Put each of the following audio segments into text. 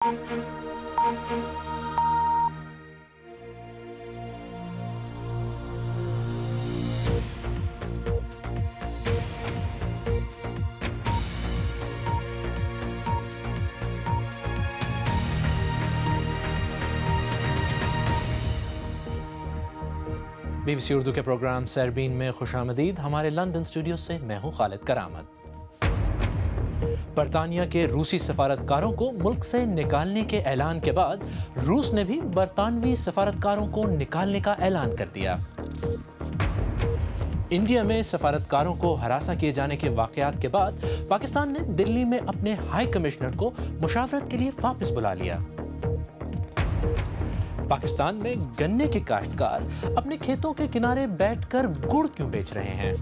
BBC Urdu کے programme سیربین میں خوش آمدید۔ ہمارے لندن اسٹوڈیو سے میں ہوں خالد کرامت۔ برطانیہ کے روسی سفارتکاروں کو ملک سے نکالنے کے اعلان کے بعد روس نے بھی برطانوی سفارتکاروں کو نکالنے کا اعلان کر دیا۔ انڈیا میں سفارتکاروں کو ہراساں کیے جانے کے واقعات کے بعد پاکستان نے دلی میں اپنے ہائی کمشنر کو مشاورت کے لیے واپس بلا لیا۔ پاکستان میں گنے کے کاشتکار اپنے کھیتوں کے کنارے بیٹھ کر گڑ کیوں بیچ رہے ہیں؟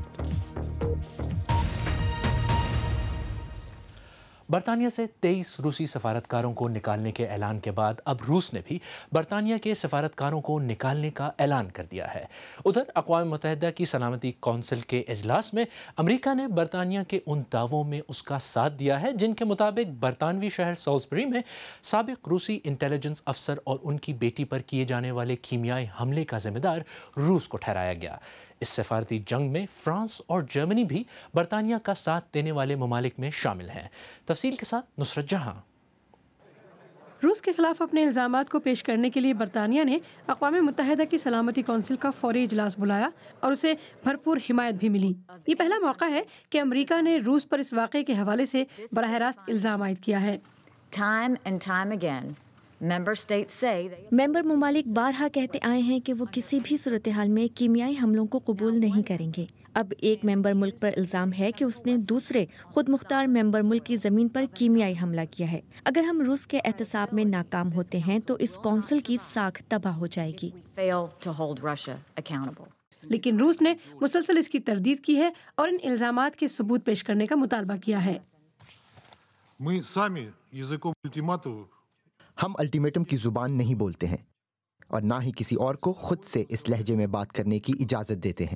برطانیہ سے 23 روسی سفارتکاروں کو نکالنے کے اعلان کے بعد اب روس نے بھی برطانیہ کے سفارتکاروں کو نکالنے کا اعلان کر دیا ہے۔ ادھر اقوام متحدہ کی سلامتی کونسل کے اجلاس میں امریکہ نے برطانیہ کے ان دعووں میں اس کا ساتھ دیا ہے جن کے مطابق برطانوی شہر سالزبری میں سابق روسی انٹیلیجنس افسر اور ان کی بیٹی پر کیے جانے والے کیمیائی حملے کا ذمہ دار روس کو ٹھہرایا گیا۔ اس سفارتی جنگ میں فرانس اور جرمنی بھی برطانیہ کا ساتھ دینے والے ممالک میں شامل ہیں۔ تفصیل کے ساتھ نصرت جہاں۔ روس کے خلاف اپنے الزامات کو پیش کرنے کے لیے برطانیہ نے اقوام متحدہ کی سلامتی کونسل کا فوری اجلاس بلایا اور اسے بھرپور حمایت بھی ملی۔ یہ پہلا موقع ہے کہ امریکہ نے روس پر اس واقعے کے حوالے سے براہ راست الزام عائد کیا ہے۔ ممبر ممالک بارہا کہتے آئے ہیں کہ وہ کسی بھی صورتحال میں کیمیائی حملوں کو قبول نہیں کریں گے۔ اب ایک ممبر ملک پر الزام ہے کہ اس نے دوسرے خود مختار ممبر ملک کی زمین پر کیمیائی حملہ کیا ہے۔ اگر ہم روس کے احتساب میں ناکام ہوتے ہیں تو اس کونسل کی ساکھ تباہ ہو جائے گی۔ لیکن روس نے مسلسل اس کی تردید کی ہے اور ان الزامات کے ثبوت پیش کرنے کا مطالبہ کیا ہے۔ ہم الٹیمیٹم کی زبان نہیں بولتے ہیں اور نہ ہی کسی اور کو خود سے اس لہجے میں بات کرنے کی اجازت دیتے ہیں۔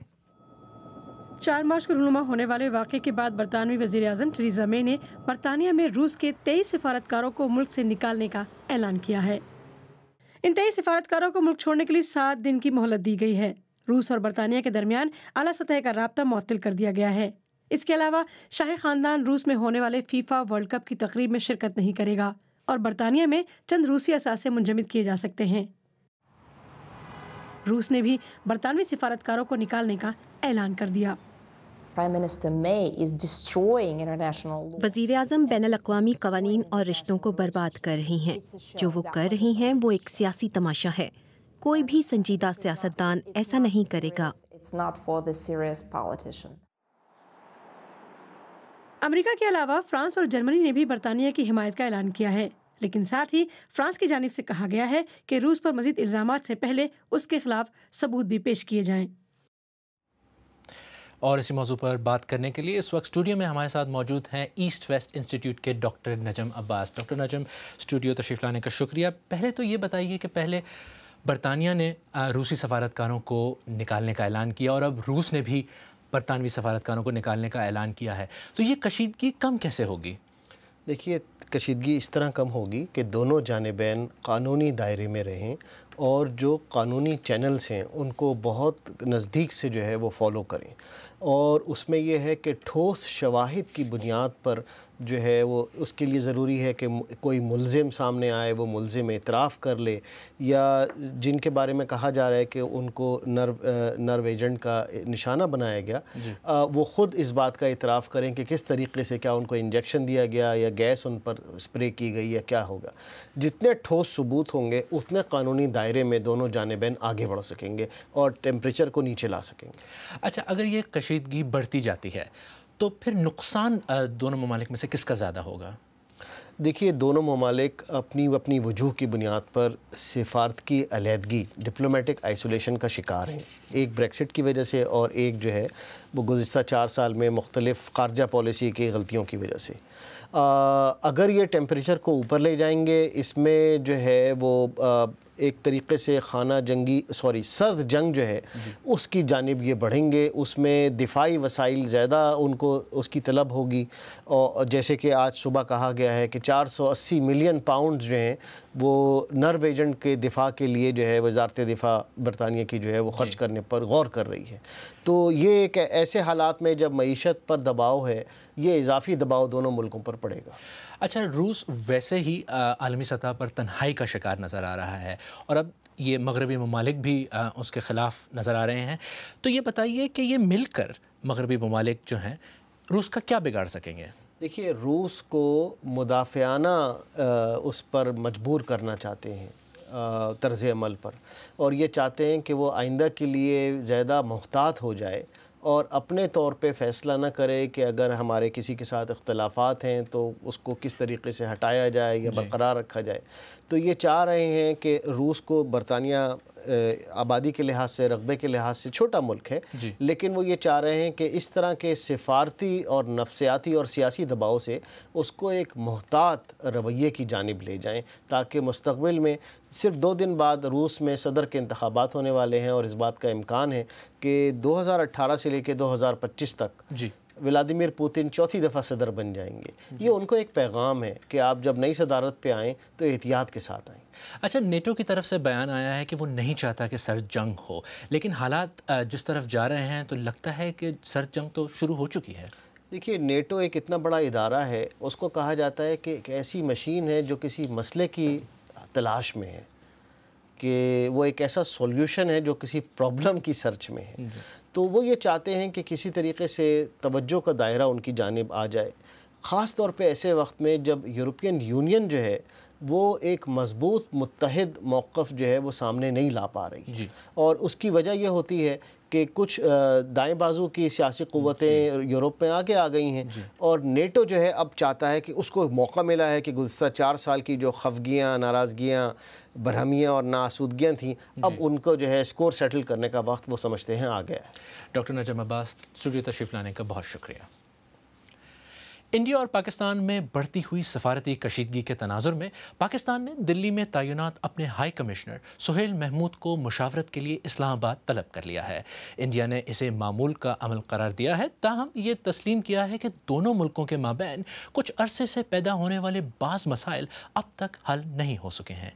4 مارچ کو رونما ہونے والے واقعے کے بعد برطانوی وزیر اعظم ٹریزا مے نے برطانیہ میں روس کے 23 سفارتکاروں کو ملک سے نکالنے کا اعلان کیا ہے۔ ان 23 سفارتکاروں کو ملک چھوڑنے کے لیے 7 دن کی مہلت دی گئی ہے۔ روس اور برطانیہ کے درمیان اعلیٰ سطح کا رابطہ معطل کر دیا گیا ہے۔ اس کے علاوہ شاہی خاندان روس میں ہونے والے فیفا ورلڈ کپ کی تقریب میں شرکت نہیں کرے گا اور برطانیہ میں چند روسی اثاثے منجمد کیے جا سکتے ہیں۔ روس نے بھی برطانوی سفارتکاروں کو نکالنے کا اعلان کر دیا۔ وزیر اعظم بین الاقوامی قوانین اور رشتوں کو برباد کر رہی ہیں۔ جو وہ کر رہی ہیں وہ ایک سیاسی تماشا ہے۔ کوئی بھی سنجیدہ سیاستدان ایسا نہیں کرے گا۔ امریکہ کے علاوہ فرانس اور جرمنی نے بھی برطانیہ کی حمایت کا اعلان کیا ہے، لیکن ساتھ ہی فرانس کی جانب سے کہا گیا ہے کہ روس پر مزید الزامات سے پہلے اس کے خلاف ثبوت بھی پیش کیے جائیں۔ اور اسی موضوع پر بات کرنے کے لیے اس وقت اسٹوڈیو میں ہمارے ساتھ موجود ہیں ایسٹ ویسٹ انسٹیٹیوٹ کے ڈاکٹر نجم عباس۔ ڈاکٹر نجم، اسٹوڈیو تشریف لانے کا شکریہ۔ پہلے تو یہ بتائیے کہ پہلے برطانیہ نے روسی سفارتکاروں کو نکالنے کا اعلان کیا اور اب روس نے بھی برطانوی سفارتکاروں کو نکالنے کا اعلان کیا ہے، تو یہ کشیدگی کم کیسے ہوگی؟ دیکھیے، کشیدگی اس طرح کم ہوگی کہ دونوں جانبین قانونی دائرے میں رہیں اور جو قانونی چینلز ہیں ان کو بہت نزدیک سے جو ہے وہ فالو کریں، اور اس میں یہ ہے کہ ٹھوس شواہد کی بنیاد پر جو ہے وہ اس کے لیے ضروری ہے کہ کوئی ملزم سامنے آئے، وہ ملزم اعتراف کر لے، یا جن کے بارے میں کہا جا رہا ہے کہ ان کو نرو ایجنٹ کا نشانہ بنایا گیا، وہ خود اس بات کا اعتراف کریں کہ کس طریقے سے، کیا ان کو انجیکشن دیا گیا یا گیس ان پر اسپرے کی گئی یا کیا ہوگا۔ جتنے ٹھوس ثبوت ہوں گے اتنے قانونی دائرے میں دونوں جانبین آگے بڑھ سکیں گے اور ٹیمپریچر کو نیچے لا سکیں گے۔ اچھا، اگر یہ کشیدگی بڑھتی جاتی ہے تو پھر نقصان دونوں ممالک میں سے کس کا زیادہ ہوگا؟ دیکھیے، دونوں ممالک اپنی وجوہ کی بنیاد پر سفارت کی علیحدگی، ڈپلومیٹک آئسولیشن کا شکار ہیں، ایک بریکسٹ کی وجہ سے اور ایک جو ہے وہ گزشتہ 4 سال میں مختلف خارجہ پالیسی کی غلطیوں کی وجہ سے۔ اگر یہ ٹیمپریچر کو اوپر لے جائیں گے، اس میں جو ہے وہ ایک طریقے سے سرد جنگ جو ہے اس کی جانب یہ بڑھیں گے. اس میں دفاعی وسائل زیادہ ان کو اس کی طلب ہوگی, اور جیسے کہ آج صبح کہا گیا ہے کہ 480 ملین پاؤنڈ جو ہیں وہ نرو ایجنٹ کے دفاع کے لیے جو ہے وزارت دفاع برطانیہ کی جو ہے وہ خرچ کرنے پر غور کر رہی ہے. تو یہ ایک ایسے حالات میں جب معیشت پر دباؤ ہے, یہ اضافی دباؤ دونوں ملکوں پر پڑے گا. اچھا, روس ویسے ہی عالمی سطح پر تنہائی کا شکار نظر آ رہا ہے اور اب یہ مغربی ممالک بھی اس کے خلاف نظر آ رہے ہیں, تو یہ بتائیے کہ یہ مل کر مغربی ممالک جو ہیں روس کا کیا بگاڑ سکیں گے؟ دیکھیے, روس کو مدافعانہ اس پر مجبور کرنا چاہتے ہیں طرز عمل پر, اور یہ چاہتے ہیں کہ وہ آئندہ کے لیے زیادہ محتاط ہو جائے اور اپنے طور پہ فیصلہ نہ کرے کہ اگر ہمارے کسی کے ساتھ اختلافات ہیں تو اس کو کس طریقے سے ہٹایا جائے یا برقرار رکھا جائے. تو یہ چاہ رہے ہیں کہ روس کو برطانیہ آبادی کے لحاظ سے, رقبے کے لحاظ سے چھوٹا ملک ہے, لیکن وہ یہ چاہ رہے ہیں کہ اس طرح کے سفارتی اور نفسیاتی اور سیاسی دباؤ سے اس کو ایک محتاط رویے کی جانب لے جائیں, تاکہ مستقبل میں صرف 2 دن بعد روس میں صدر کے انتخابات ہونے والے ہیں اور اس بات کا امکان ہے کہ 2018 سے لے کے 2025 تک ولادیمیر پوتن چوتھی دفعہ صدر بن جائیں گے. یہ ان کو ایک پیغام ہے کہ آپ جب نئی صدارت پہ آئیں تو احتیاط کے ساتھ آئیں. اچھا, نیٹو کی طرف سے بیان آیا ہے کہ وہ نہیں چاہتا کہ سرد جنگ ہو, لیکن حالات جس طرف جا رہے ہیں تو لگتا ہے کہ سرد جنگ تو شروع ہو چکی ہے. دیکھیے, نیٹو ایک اتنا بڑا ادارہ ہے, اس کو کہا جاتا ہے کہ ایک ایسی مشین ہے جو کسی مسئلے کی تلاش میں ہے, کہ وہ ایک ایسا سولوشن ہے جو کسی پرابلم کی سرچ میں ہے. تو وہ یہ چاہتے ہیں کہ کسی طریقے سے توجہ کا دائرہ ان کی جانب آ جائے, خاص طور پہ ایسے وقت میں جب یورپین یونین جو ہے وہ ایک مضبوط متحد موقف جو ہے وہ سامنے نہیں لا پا رہی. اور اس کی وجہ یہ ہوتی ہے کہ کچھ دائیں بازو کی سیاسی قوتیں یورپ میں آگے آ گئی ہیں, اور نیٹو جو ہے اب چاہتا ہے کہ اس کو موقع ملا ہے کہ گزشتہ 4 سال کی جو خفگیاں, ناراضگیاں, برہمیاں اور ناآسودگیاں تھیں, اب ان کو جو ہے اسکور سیٹل کرنے کا وقت وہ سمجھتے ہیں آ گیا ہے. ڈاکٹر نجم عباس, اسٹوڈیو تشریف لانے کا بہت شکریہ. انڈیا اور پاکستان میں بڑھتی ہوئی سفارتی کشیدگی کے تناظر میں پاکستان نے دلی میں تعینات اپنے ہائی کمشنر سہیل محمود کو مشاورت کے لیے اسلام آباد طلب کر لیا ہے. انڈیا نے اسے معمول کا عمل قرار دیا ہے, تاہم یہ تسلیم کیا ہے کہ دونوں ملکوں کے مابین کچھ عرصے سے پیدا ہونے والے بعض مسائل اب تک حل نہیں ہو سکے ہیں.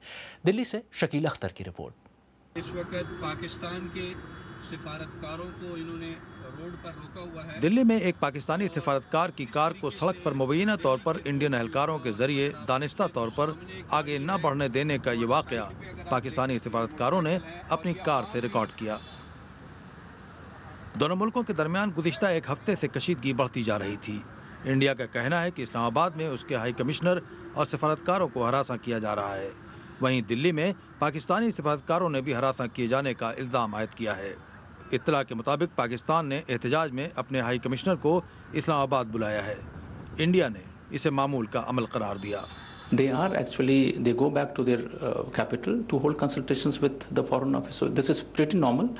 دلی سے شکیل اختر کی رپورٹ. اس وقت پاکستان کے سفارتکاروں کو انہوں نے روڈ پر روکا ہوا ہے. دلی میں ایک پاکستانی سفارتکار کی کار کو سڑک پر مبینہ طور پر انڈین اہلکاروں کے ذریعے دانستہ طور پر آگے نہ بڑھنے دینے کا یہ واقعہ پاکستانی سفارتکاروں نے اپنی کار سے ریکارڈ کیا. دونوں ملکوں کے درمیان گزشتہ 1 ہفتے سے کشیدگی بڑھتی جا رہی تھی. انڈیا کا کہنا ہے کہ اسلام آباد میں اس کے ہائی کمشنر اور سفارتکاروں کو ہراساں کیا جا رہا ہے. وہیں دلی میں پاکستانی سفارتکاروں نے بھی ہراساں کیے جانے کا الزام عائد کیا ہے. اطلاع کے مطابق پاکستان نے احتجاج میں اپنے ہائی کمشنر کو اسلام آباد بلایا ہے. انڈیا نے اسے معمول کا عمل قرار دیا. They go back to their capital to hold consultations with the foreign office. So this is pretty normal.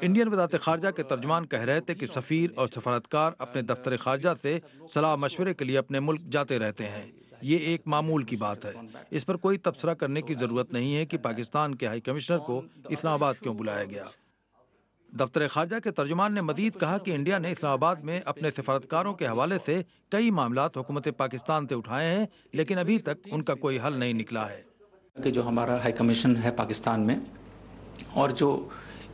Indian وزارت خارجہ کے ترجمان کہہ رہے تھے کہ سفیر اور سفارتکار اپنے دفتر خارجہ سے صلاح مشورے کے لیے اپنے ملک جاتے رہتے ہیں. یہ ایک معمول کی بات ہے. اس پر کوئی تبصرہ کرنے کی ضرورت نہیں ہے کہ پاکستان کے ہائی کمشنر کو اسلام آباد کیوں بلایا گیا. دفتر خارجہ کے ترجمان نے مزید کہا کہ انڈیا نے اسلام آباد میں اپنے سفارتکاروں کے حوالے سے کئی معاملات حکومت پاکستان سے اٹھائے ہیں, لیکن ابھی تک ان کا کوئی حل نہیں نکلا ہے. کہ جو ہمارا ہائی کمیشن ہے پاکستان میں, اور جو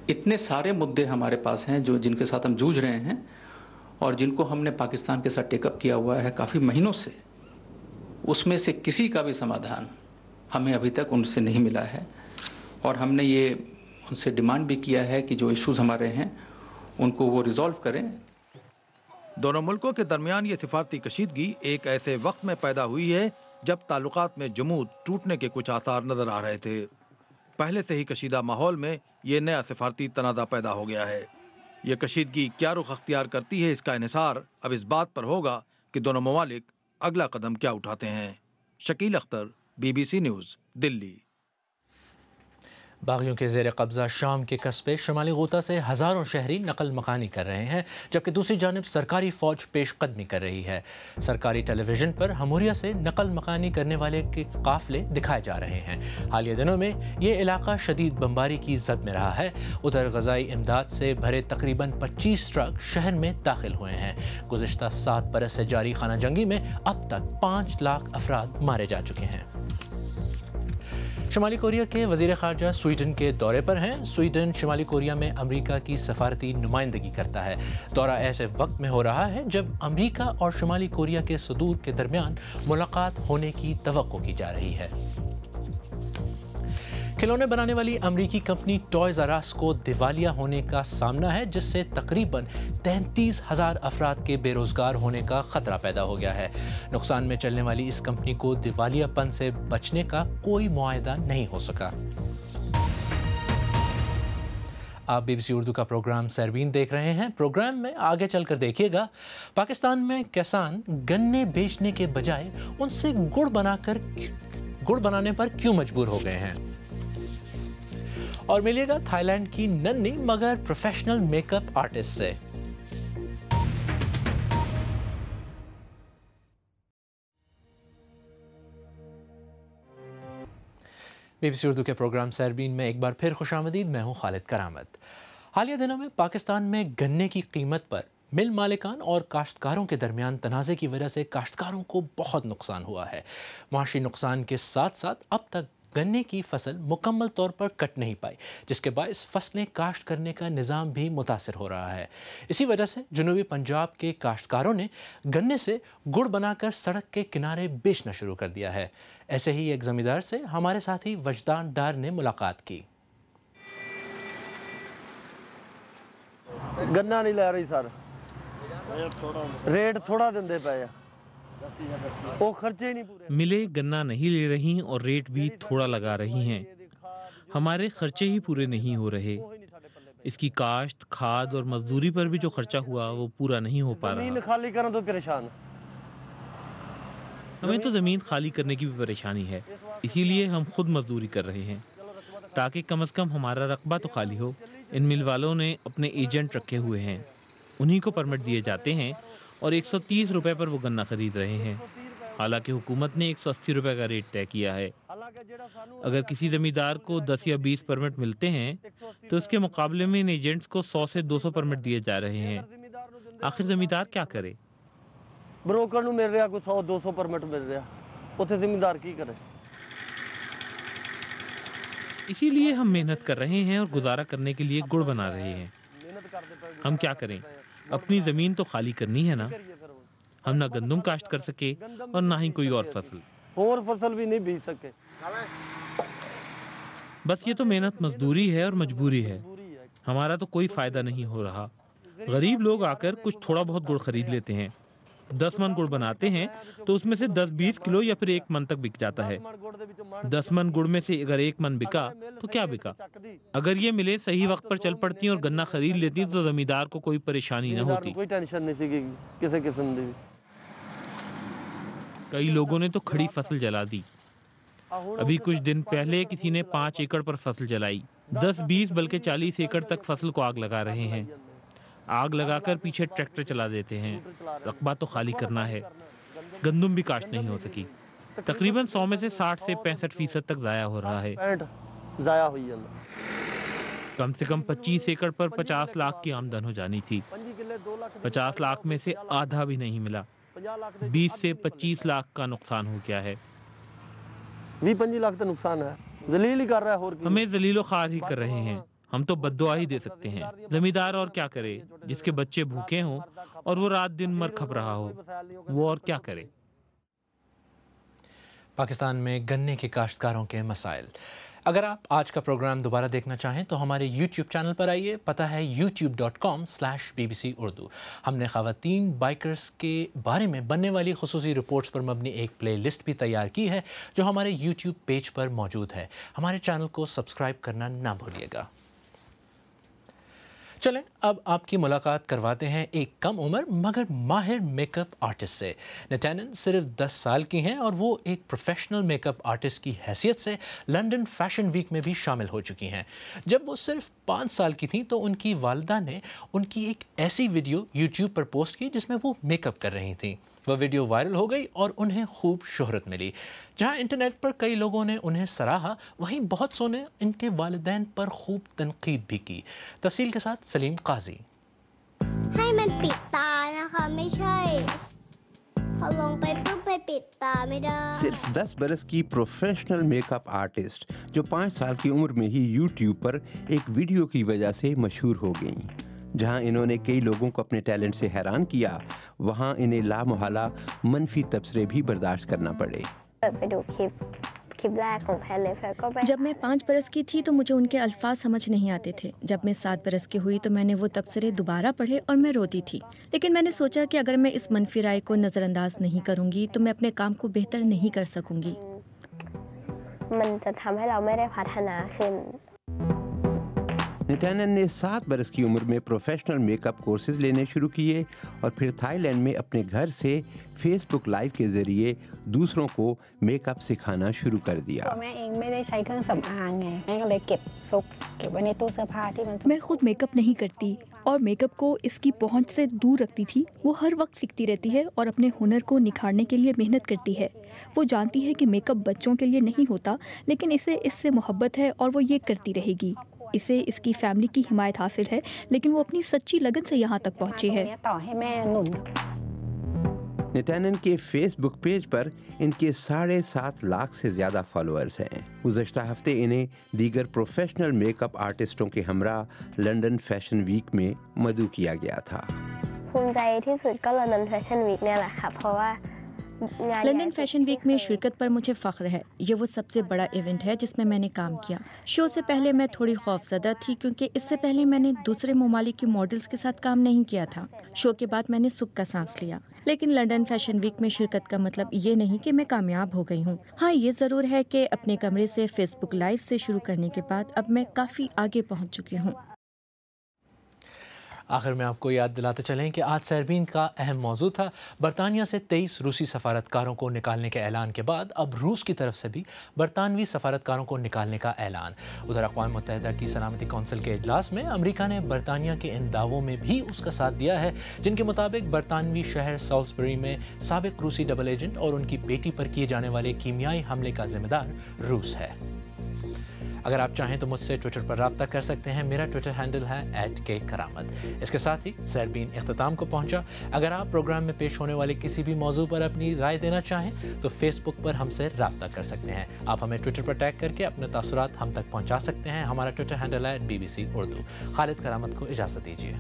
اتنے سارے مدعے ہمارے پاس ہیں جو جن کے ساتھ ہم جوجھ رہے ہیں اور جن کو ہم نے پاکستان کے ساتھ ٹیک اپ کیا ہوا ہے کافی مہینوں سے, اس میں سے کسی کا بھی سمادھان ہمیں ابھی تک ان سے نہیں ملا ہے. اور ہم نے یہ ان سے ڈیمانڈ بھی کیا ہے کہ جو ایشوز ہمارے ہیں ان کو وہ ریزالو کریں. دونوں ملکوں کے درمیان یہ سفارتی کشیدگی ایک ایسے وقت میں پیدا ہوئی ہے جب تعلقات میں جمود ٹوٹنے کے کچھ آثار نظر آ رہے تھے. پہلے سے ہی کشیدہ ماحول میں یہ نیا سفارتی تنازع پیدا ہو گیا ہے. یہ کشیدگی کیا رخ اختیار کرتی ہے, اس کا انحصار اب اس بات پر ہوگا کہ دونوں ممالک اگلا قدم کیا اٹھاتے ہیں. شکیل اختر, BBC نیوز, دلی. باغیوں کے زیر قبضہ شام کے قصبے شمالی غوطہ سے ہزاروں شہری نقل مکانی کر رہے ہیں، جبکہ دوسری جانب سرکاری فوج پیش قدمی کر رہی ہے۔ سرکاری ٹیلی ویژن پر ہموریہ سے نقل مکانی کرنے والے کے قافلے دکھائے جا رہے ہیں۔ حالیہ دنوں میں یہ علاقہ شدید بمباری کی زد میں رہا ہے۔ ادھر غذائی امداد سے بھرے تقریباً 25 ٹرک شہر میں داخل ہوئے ہیں۔ گزشتہ 7 برس سے جاری خانہ جنگی میں اب تک 5 لاکھ افراد مارے جا چکے ہیں۔ شمالی کوریا کے وزیر خارجہ سویڈن کے دورے پر ہیں۔ سویڈن شمالی کوریا میں امریکہ کی سفارتی نمائندگی کرتا ہے۔ دورہ ایسے وقت میں ہو رہا ہے جب امریکہ اور شمالی کوریا کے صدور کے درمیان ملاقات ہونے کی توقع کی جا رہی ہے۔ کھلونے بنانے والی امریکی کمپنی ٹوائز آر اس کو دیوالیہ ہونے کا سامنا ہے، جس سے تقریباً 33,000 افراد کے بے روزگار ہونے کا خطرہ پیدا ہو گیا ہے۔ نقصان میں چلنے والی اس کمپنی کو دیوالیہ پن سے بچنے کا کوئی معاہدہ نہیں ہو سکا۔ آپ BBC اردو کا پروگرام سیربین دیکھ رہے ہیں۔ پروگرام میں آگے چل کر دیکھیے گا، پاکستان میں کسان گنے بیچنے کے بجائے ان سے گڑ بنانے پر کیوں مجبور ہو گئے ہیں، اور ملیے گا تھائی لینڈ کی ننھی مگر پروفیشنل میک اپ آرٹسٹ سے۔ BBC اردو کے پروگرام سیربین میں ایک بار پھر خوش آمدید۔ میں ہوں خالد کرامت۔ حالیہ دنوں میں پاکستان میں گنے کی قیمت پر مل مالکان اور کاشتکاروں کے درمیان تنازع کی وجہ سے کاشتکاروں کو بہت نقصان ہوا ہے۔ معاشی نقصان کے ساتھ ساتھ اب تک گنے کی فصل مکمل طور پر کٹ نہیں پائی، جس کے باعث فصلیں کاشت کرنے کا نظام بھی متاثر ہو رہا ہے۔ اسی وجہ سے جنوبی پنجاب کے کاشتکاروں نے گنے سے گڑ بنا کر سڑک کے کنارے بیچنا شروع کر دیا ہے۔ ایسے ہی ایک زمیندار سے ہمارے ساتھی وجدان ڈار نے ملاقات کی۔ گنا نہیں لے رہی سر، ریٹ تھوڑا دندے پے، وہ خرچے نہیں پورے۔ ملے گنا نہیں لے رہی اور ریٹ بھی تھوڑا لگا رہی ہیں، ہمارے خرچے ہی پورے نہیں ہو رہے۔ اس کی کاشت، کھاد اور مزدوری پر بھی جو خرچہ ہوا وہ پورا نہیں ہو پا رہا۔ زمین خالی کرنا تو پریشان، ہمیں تو زمین خالی کرنے کی بھی پریشانی ہے، اسی لیے ہم خود مزدوری کر رہے ہیں تاکہ کم از کم ہمارا رقبہ تو خالی ہو۔ ان مل والوں نے اپنے ایجنٹ رکھے ہوئے ہیں، انہی کو پرمٹ دیے جاتے ہیں اور 130 روپے پر وہ گنا خرید رہے ہیں، حالانکہ حکومت نے 180 روپے کا ریٹ طے کیا ہے۔ اگر کسی زمیندار کو 10 یا 20 پرمٹ ملتے ہیں تو اس کے مقابلے میں ان ایجنٹس کو 100 سے 200 پرمٹ دیے جا رہے ہیں۔ آخر زمیندار کیا کرے؟ بروکر نو مل رہا کوئی 100-200 پرمٹ مل رہا، اتنے زمیندار کی کرے؟ اسی لیے ہم محنت کر رہے ہیں اور گزارا کرنے کے لیے گڑ بنا رہے ہیں۔ ہم کیا کریں، اپنی زمین تو خالی کرنی ہے نا۔ ہم نہ گندم کاشت کر سکے اور نہ ہی کوئی اور فصل بھی نہیں بیچ سکے۔ بس یہ تو محنت مزدوری ہے اور مجبوری ہے، ہمارا تو کوئی فائدہ نہیں ہو رہا۔ غریب لوگ آ کر کچھ تھوڑا بہت گڑ خرید لیتے ہیں، 10 من گڑ بناتے ہیں تو اس میں سے 10-20 کلو یا پھر 1 من تک بک جاتا ہے۔ 10 من گڑ میں سے اگر 1 من بکا تو کیا بکا؟ اگر یہ ملے صحیح وقت پر چل پڑتی اور گنا خرید لیتی تو زمیندار کو کوئی پریشانی نہ ہوتی۔ کوئی ٹینشن نہیں سی کسی قسم دی۔ کئی لوگوں نے تو کھڑی فصل جلا دی۔ ابھی کچھ دن پہلے کسی نے 5 ایکڑ پر فصل جلائی، 10-20 بلکہ 40 ایکڑ تک فصل کو آگ لگا رہے ہیں۔ آگ لگا کر پیچھے ٹریکٹر چلا دیتے ہیں۔ رقبہ تو خالی کرنا ہے۔ گندم بھی کاشت نہیں ہو سکی، تقریباً 100 میں سے 60 سے 65% تک ضائع ہو رہا ہے۔ ضائع ہوئی ہے، کم سے کم 25 ایکڑ پر 50 لاکھ کی آمدن ہو جانی تھی، 50 لاکھ میں سے آدھا بھی نہیں ملا، 20 سے 25 لاکھ کا نقصان ہو گیا ہے۔ 20-25 لاکھ کا نقصان ہے، ذلیل ہی کر رہا ہے۔ ہمیں ذلیل و خوار ہی کر رہے ہیں، ہم تو بد دعا ہی دے سکتے ہیں۔ زمیندار اور کیا کرے، جس کے بچے بھوکے ہوں اور وہ رات دن مر کھپ رہا ہو، وہ اور کیا کرے۔ پاکستان میں گنے کے کاشتکاروں کے مسائل۔ اگر آپ آج کا پروگرام دوبارہ دیکھنا چاہیں تو ہمارے YouTube چینل پر آئیے، پتہ ہے youtube.com/BBC اردو۔ ہم نے خواتین بائکرز کے بارے میں بننے والی خصوصی رپورٹس پر مبنی ایک پلے لسٹ بھی تیار کی ہے جو ہمارے YouTube پیج پر موجود ہے۔ ہمارے چینل کو سبسکرائب کرنا نہ بھولیے گا۔ چلیں اب آپ کی ملاقات کرواتے ہیں ایک کم عمر مگر ماہر میک اپ آرٹسٹ سے۔ نٹینن صرف 10 سال کی ہیں اور وہ ایک پروفیشنل میک اپ آرٹسٹ کی حیثیت سے لنڈن فیشن ویک میں بھی شامل ہو چکی ہیں۔ جب وہ صرف 5 سال کی تھیں تو ان کی والدہ نے ان کی ایک ایسی ویڈیو یوٹیوب پر پوسٹ کی جس میں وہ میک اپ کر رہی تھیں۔ وہ ویڈیو وائرل ہو گئی اور انہیں خوب شہرت ملی۔ جہاں انٹرنیٹ پر کئی لوگوں نے انہیں سراہا، وہیں بہت سو نے ان کے والدین پر خوب تنقید بھی کی۔ تفصیل کے ساتھ سلیم قاضی۔ صرف 10 برس کی پروفیشنل میک اپ آرٹسٹ جو 5 سال کی عمر میں ہی یوٹیوب پر ایک ویڈیو کی وجہ سے مشہور ہو گئیں۔ جہاں انہوں نے کئی لوگوں کو اپنے ٹیلنٹ سے حیران کیا، وہاں انہیں لامحالہ منفی تبصرے بھی برداشت کرنا پڑے۔ جب میں 5 برس کی تھی تو مجھے ان کے الفاظ سمجھ نہیں آتے تھے۔ جب میں 7 برس کی ہوئی تو میں نے وہ تبصرے دوبارہ پڑھے اور میں روتی تھی، لیکن میں نے سوچا کہ اگر میں اس منفی رائے کو نظر انداز نہیں کروں گی تو میں اپنے کام کو بہتر نہیں کر سکوں گی۔ نتینن نے 7 برس کی عمر میں پروفیشنل میک اپ کورسز لینے شروع کیے اور پھر تھائی لینڈ میں اپنے گھر سے فیس بک لائیو کے ذریعے دوسروں کو میک اپ سکھانا شروع کر دیا۔ میں خود میک اپ نہیں کرتی اور میک اپ کو اس کی پہنچ سے دور رکھتی تھی۔ وہ ہر وقت سیکھتی رہتی ہے اور اپنے ہنر کو نکھارنے کے لیے محنت کرتی ہے۔ وہ جانتی ہے کہ میک اپ بچوں کے لیے نہیں ہوتا، لیکن اسے اس سے محبت ہے اور وہ یہ کرتی رہے گی۔ اسے اس کی فیملی کی حمایت حاصل ہے، لیکن وہ اپنی سچی لگن سے یہاں تک پہنچی ہے۔ نتینن کے فیس بک پیج پر ان کے 7.5 لاکھ سے زیادہ فالوورز ہیں۔ گزشتہ ہفتے انہیں دیگر پروفیشنل میک اپ آرٹسٹوں کے ہمراہ لنڈن فیشن ویک میں مدعو کیا گیا تھا۔ لنڈن فیشن ویک میں شرکت پر مجھے فخر ہے۔ یہ وہ سب سے بڑا ایونٹ ہے جس میں میں نے کام کیا۔ شو سے پہلے میں تھوڑی خوفزدہ تھی کیونکہ اس سے پہلے میں نے دوسرے ممالک کی ماڈلز کے ساتھ کام نہیں کیا تھا۔ شو کے بعد میں نے سکھ کا سانس لیا، لیکن لنڈن فیشن ویک میں شرکت کا مطلب یہ نہیں کہ میں کامیاب ہو گئی ہوں۔ ہاں، یہ ضرور ہے کہ اپنے کمرے سے فیس بک لائیو سے شروع کرنے کے بعد اب میں کافی آگے پہنچ چکی ہوں۔ آخر میں آپ کو یاد دلاتے چلیں کہ آج سیربین کا اہم موضوع تھا برطانیہ سے 23 روسی سفارتکاروں کو نکالنے کے اعلان کے بعد اب روس کی طرف سے بھی برطانوی سفارتکاروں کو نکالنے کا اعلان۔ ادھر اقوام متحدہ کی سلامتی کونسل کے اجلاس میں امریکہ نے برطانیہ کے ان دعووں میں بھی اس کا ساتھ دیا ہے جن کے مطابق برطانوی شہر سالزبری میں سابق روسی ڈبل ایجنٹ اور ان کی بیٹی پر کیے جانے والے کیمیائی حملے کا ذمہ دار روس ہے۔ اگر آپ چاہیں تو مجھ سے ٹویٹر پر رابطہ کر سکتے ہیں۔ میرا ٹویٹر ہینڈل ہے @KKaramat۔ اس کے ساتھ ہی سیربین اختتام کو پہنچا۔ اگر آپ پروگرام میں پیش ہونے والے کسی بھی موضوع پر اپنی رائے دینا چاہیں تو فیس بک پر ہم سے رابطہ کر سکتے ہیں۔ آپ ہمیں ٹویٹر پر ٹیگ کر کے اپنے تاثرات ہم تک پہنچا سکتے ہیں۔ ہمارا ٹویٹر ہینڈل ہے BBC اردو۔ خالد کرامت کو اجازت دیجیے۔